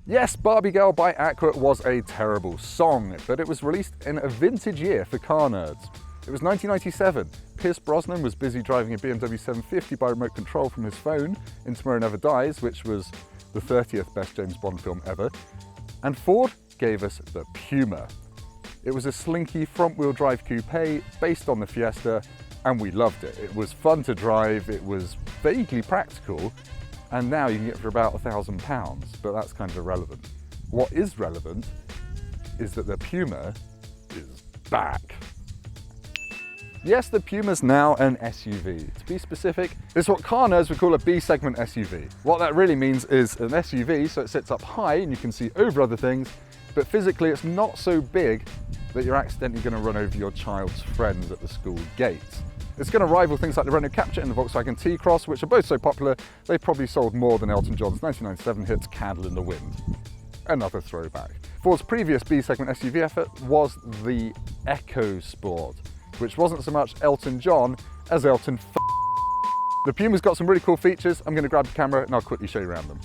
Yes, Barbie Girl by Aqua was a terrible song, but it was released in a vintage year for car nerds. It was 1997. Pierce Brosnan was busy driving a BMW 750 by remote control from his phone in Tomorrow Never Dies, which was the 30th best James Bond film ever. And Ford gave us the Puma. It was a slinky front-wheel drive coupe based on the Fiesta, and we loved it. It was fun to drive, it was vaguely practical, and now you can get it for about £1,000, but that's kind of irrelevant. What is relevant is that the Puma is back. Yes, the Puma's now an SUV. To be specific, it's what car nerds would call a B-segment SUV. What that really means is an SUV, so it sits up high and you can see over other things, but physically it's not so big that you're accidentally going to run over your child's friends at the school gates. It's going to rival things like the Renault Captur and the Volkswagen T-Cross, which are both so popular, they probably sold more than Elton John's 1997 hit Candle in the Wind. Another throwback. Ford's previous B-segment SUV effort was the EcoSport, which wasn't so much Elton John as Elton f***. The Puma's got some really cool features. I'm going to grab the camera and I'll quickly show you around them.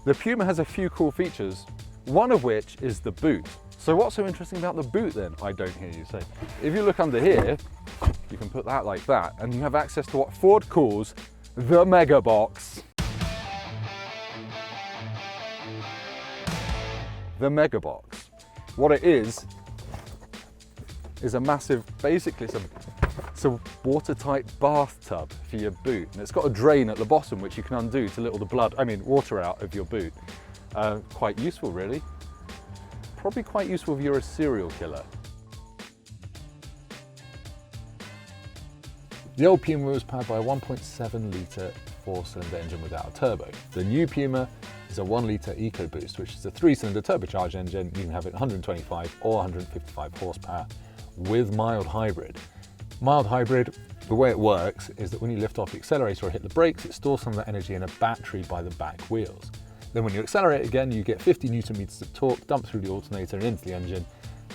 The Puma has a few cool features, one of which is the boot. So what's so interesting about the boot then, I don't hear you say? If you look under here, you can put that like that, and you have access to what Ford calls the Mega Box. The Mega Box. What it is a massive, basically it's a watertight bathtub for your boot. And it's got a drain at the bottom which you can undo to let all the water out of your boot. Quite useful really. Probably quite useful if you're a serial killer. The old Puma was powered by a 1.7 litre 4-cylinder engine without a turbo. The new Puma is a 1 litre EcoBoost, which is a 3-cylinder turbocharged engine. You can have it 125 or 155 horsepower with mild hybrid. Mild hybrid, the way it works is that when you lift off the accelerator or hit the brakes, it stores some of that energy in a battery by the back wheels. Then when you accelerate again, you get 50 Newton meters of torque dumped through the alternator and into the engine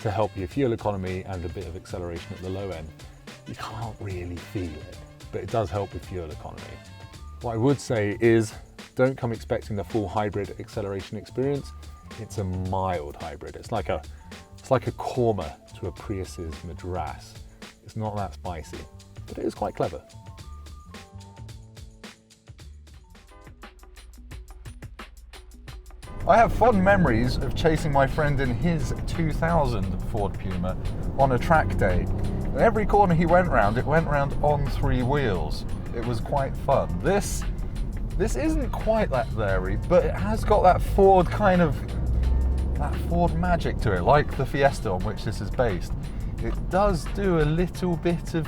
to help your fuel economy and a bit of acceleration at the low end. You can't really feel it, but it does help with fuel economy. What I would say is don't come expecting the full hybrid acceleration experience. It's a mild hybrid. It's like a Corma to a Prius's Madras. It's not that spicy, but it is quite clever. I have fond memories of chasing my friend in his 2000 Ford Puma on a track day. And every corner he went round, it went round on 3 wheels. It was quite fun. This isn't quite that varied, but it has got that Ford magic to it, like the Fiesta on which this is based. It does do a little bit of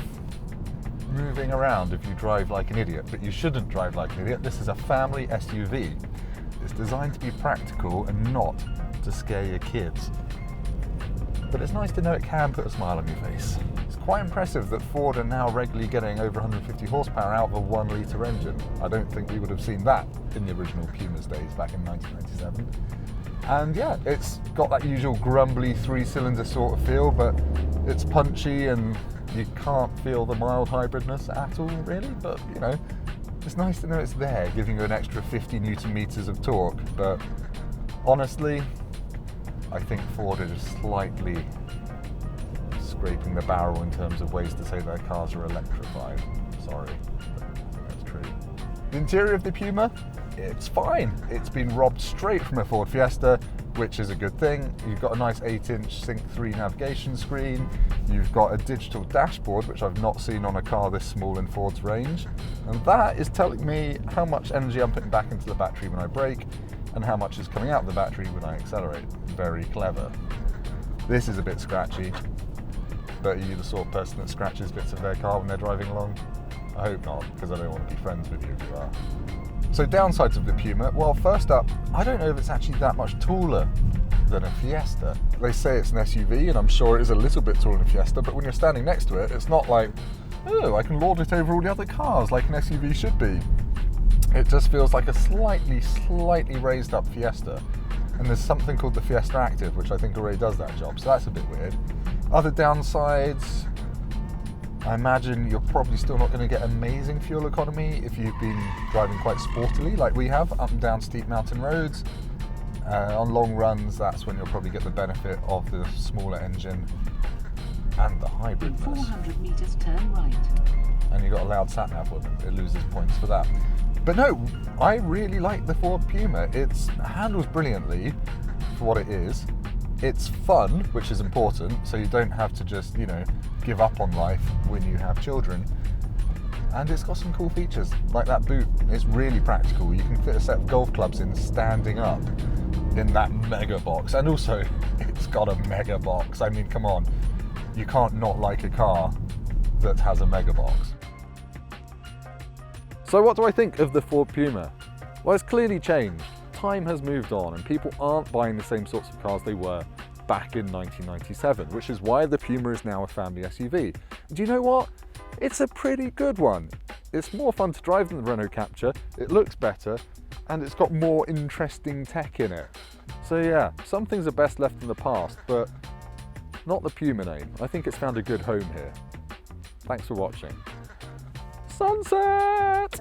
moving around if you drive like an idiot, but you shouldn't drive like an idiot. This is a family SUV. It's designed to be practical and not to scare your kids. But it's nice to know it can put a smile on your face. It's quite impressive that Ford are now regularly getting over 150 horsepower out of a 1 litre engine. I don't think we would have seen that in the original Puma's days back in 1997. And yeah, it's got that usual grumbly 3-cylinder sort of feel, but it's punchy and you can't feel the mild hybridness at all really, but you know, it's nice to know it's there, giving you an extra 50 Newton meters of torque, but honestly, I think Ford are just slightly scraping the barrel in terms of ways to say their cars are electrified. Sorry, but that's true. The interior of the Puma, it's fine. It's been robbed straight from a Ford Fiesta, which is a good thing. You've got a nice 8-inch Sync 3 navigation screen. You've got a digital dashboard, which I've not seen on a car this small in Ford's range. And that is telling me how much energy I'm putting back into the battery when I brake and how much is coming out of the battery when I accelerate. Very clever. This is a bit scratchy, but are you the sort of person that scratches bits of their car when they're driving along? I hope not, because I don't want to be friends with you if you are. So downsides of the Puma, well, first up, I don't know if it's actually that much taller than a Fiesta. They say it's an SUV, and I'm sure it is a little bit taller than a Fiesta, but when you're standing next to it, it's not like, oh, I can lord it over all the other cars like an SUV should be. It just feels like a slightly raised up Fiesta. And there's something called the Fiesta Active, which I think already does that job, so that's a bit weird. Other downsides, I imagine you're probably still not going to get amazing fuel economy if you've been driving quite sportily like we have, up and down steep mountain roads. On long runs, that's when you'll probably get the benefit of the smaller engine and the hybridness. 400 meters, turn right. And you've got a loud sat-nav with it loses points for that. But no, I really like the Ford Puma. It handles brilliantly for what it is. It's fun, which is important, so you don't have to just, give up on life when you have children. And it's got some cool features, like that boot. It's really practical. You can fit a set of golf clubs in standing up in that mega box. And also, it's got a mega box. I mean, come on. You can't not like a car that has a mega box. So what do I think of the Ford Puma? Well, it's clearly changed. Time has moved on and people aren't buying the same sorts of cars they were back in 1997, which is why the Puma is now a family SUV. Do you know what? It's a pretty good one. It's more fun to drive than the Renault Captur, it looks better, and it's got more interesting tech in it. So yeah, some things are best left in the past, but not the Puma name. I think it's found a good home here. Thanks for watching. Sunset!